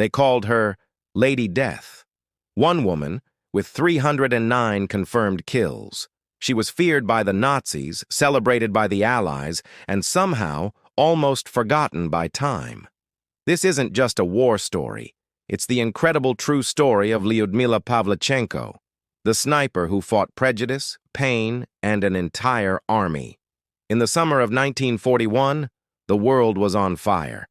They called her Lady Death. One woman, with 309 confirmed kills. She was feared by the Nazis, celebrated by the Allies, and somehow almost forgotten by time. This isn't just a war story. It's the incredible true story of Lyudmila Pavlichenko, the sniper who fought prejudice, pain, and an entire army. In the summer of 1941, the world was on fire.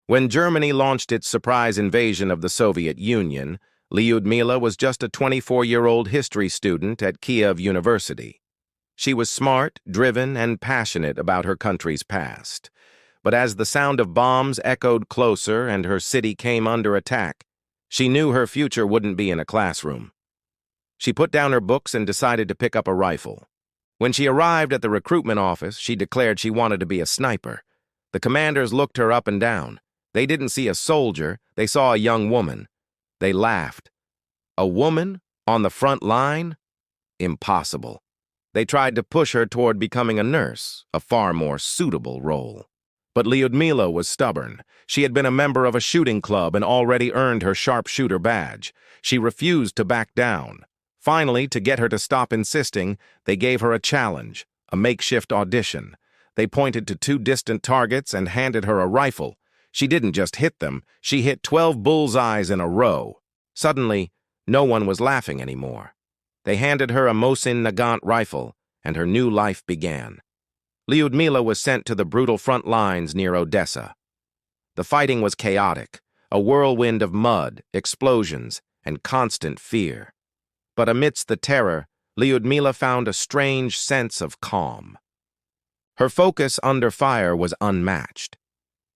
When Germany launched its surprise invasion of the Soviet Union, Lyudmila was just a 24-year-old history student at Kiev University. She was smart, driven, and passionate about her country's past. But as the sound of bombs echoed closer and her city came under attack, she knew her future wouldn't be in a classroom. She put down her books and decided to pick up a rifle. When she arrived at the recruitment office, she declared she wanted to be a sniper. The commanders looked her up and down. They didn't see a soldier, they saw a young woman. They laughed. A woman on the front line? Impossible. They tried to push her toward becoming a nurse, a far more suitable role. But Lyudmila was stubborn. She had been a member of a shooting club and already earned her sharpshooter badge. She refused to back down. Finally, to get her to stop insisting, they gave her a challenge, a makeshift audition. They pointed to 2 distant targets and handed her a rifle. She didn't just hit them, she hit 12 bullseyes in a row. Suddenly, no one was laughing anymore. They handed her a Mosin Nagant rifle, and her new life began. Lyudmila was sent to the brutal front lines near Odessa. The fighting was chaotic, a whirlwind of mud, explosions, and constant fear. But amidst the terror, Lyudmila found a strange sense of calm. Her focus under fire was unmatched.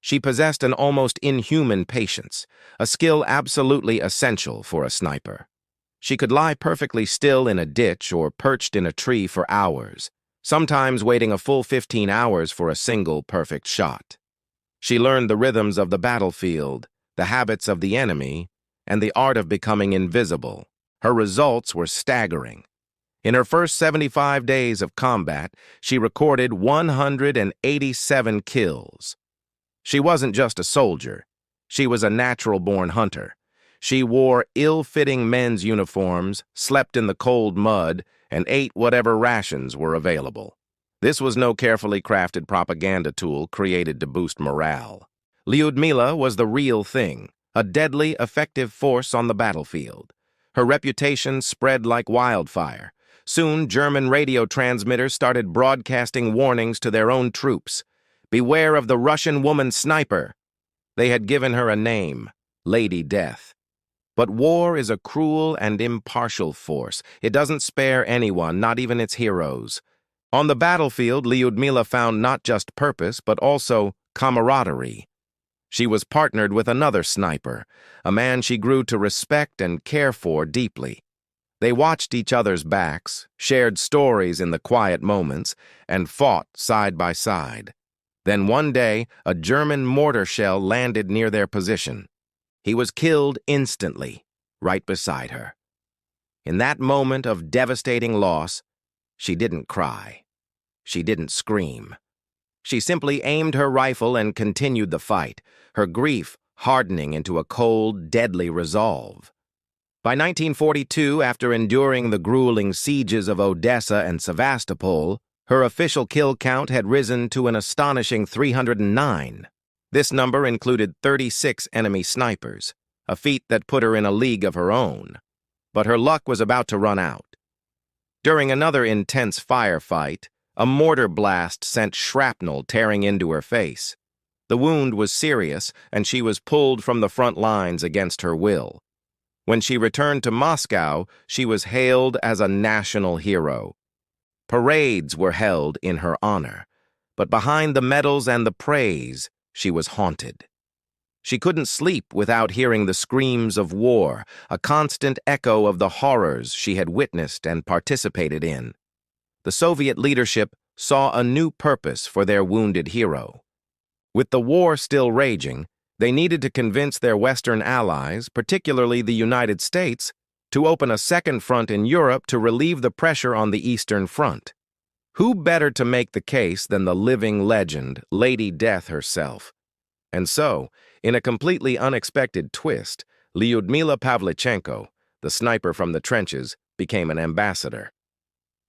She possessed an almost inhuman patience, a skill absolutely essential for a sniper. She could lie perfectly still in a ditch or perched in a tree for hours, sometimes waiting a full 15 hours for a single perfect shot. She learned the rhythms of the battlefield, the habits of the enemy, and the art of becoming invisible. Her results were staggering. In her first 75 days of combat, she recorded 187 kills. She wasn't just a soldier. She was a natural-born hunter. She wore ill-fitting men's uniforms, slept in the cold mud, and ate whatever rations were available. This was no carefully crafted propaganda tool created to boost morale. Lyudmila was the real thing, a deadly, effective force on the battlefield. Her reputation spread like wildfire. Soon, German radio transmitters started broadcasting warnings to their own troops. Beware of the Russian woman sniper. They had given her a name, Lady Death. But war is a cruel and impartial force. It doesn't spare anyone, not even its heroes. On the battlefield, Lyudmila found not just purpose, but also camaraderie. She was partnered with another sniper, a man she grew to respect and care for deeply. They watched each other's backs, shared stories in the quiet moments, and fought side by side. Then one day, a German mortar shell landed near their position. He was killed instantly, right beside her. In that moment of devastating loss, she didn't cry. She didn't scream. She simply aimed her rifle and continued the fight, her grief hardening into a cold, deadly resolve. By 1942, after enduring the grueling sieges of Odessa and Sevastopol, her official kill count had risen to an astonishing 309. This number included 36 enemy snipers, a feat that put her in a league of her own. But her luck was about to run out. During another intense firefight, a mortar blast sent shrapnel tearing into her face. The wound was serious, and she was pulled from the front lines against her will. When she returned to Moscow, she was hailed as a national hero. Parades were held in her honor, but behind the medals and the praise, she was haunted. She couldn't sleep without hearing the screams of war, a constant echo of the horrors she had witnessed and participated in. The Soviet leadership saw a new purpose for their wounded hero. With the war still raging, they needed to convince their Western allies, particularly the United States, to open a second front in Europe to relieve the pressure on the Eastern Front. Who better to make the case than the living legend, Lady Death herself? And so, In a completely unexpected twist, Lyudmila Pavlichenko, the sniper from the trenches, became an ambassador.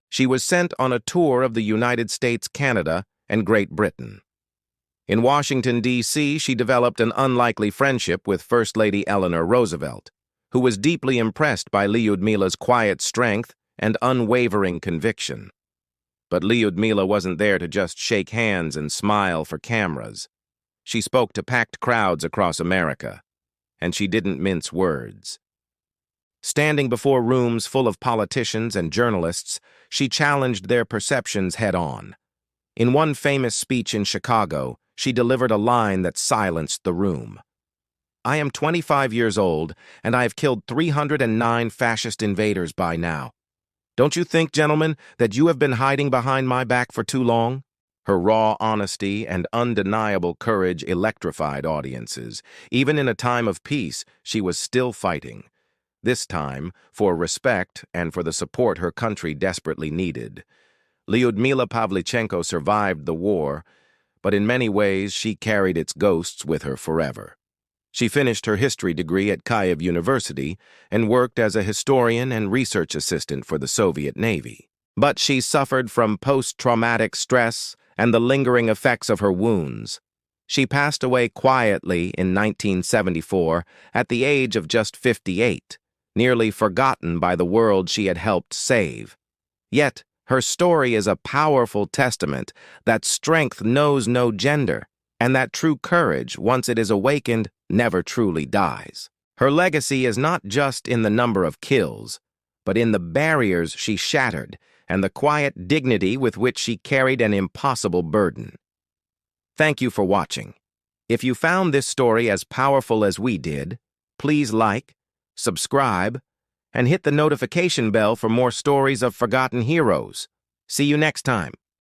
She was sent on a tour of the United States, Canada, and Great Britain. In Washington, D.C., she developed an unlikely friendship with First Lady Eleanor Roosevelt, who was deeply impressed by Lyudmila's quiet strength and unwavering conviction. But Lyudmila wasn't there to just shake hands and smile for cameras. She spoke to packed crowds across America, and she didn't mince words. Standing before rooms full of politicians and journalists, she challenged their perceptions head-on. In one famous speech in Chicago, she delivered a line that silenced the room. "I am 25 years old, and I have killed 309 fascist invaders by now. Don't you think, gentlemen, that you have been hiding behind my back for too long?" Her raw honesty and undeniable courage electrified audiences. Even in a time of peace, she was still fighting. This time, for respect and for the support her country desperately needed. Lyudmila Pavlichenko survived the war, but in many ways she carried its ghosts with her forever. She finished her history degree at Kyiv University and worked as a historian and research assistant for the Soviet Navy. But she suffered from post-traumatic stress and the lingering effects of her wounds. She passed away quietly in 1974 at the age of just 58, nearly forgotten by the world she had helped save. Yet, her story is a powerful testament that strength knows no gender, and that true courage, once it is awakened, never truly dies. Her legacy is not just in the number of kills, but in the barriers she shattered and the quiet dignity with which she carried an impossible burden. Thank you for watching. If you found this story as powerful as we did, please like, subscribe, and hit the notification bell for more stories of forgotten heroes. See you next time.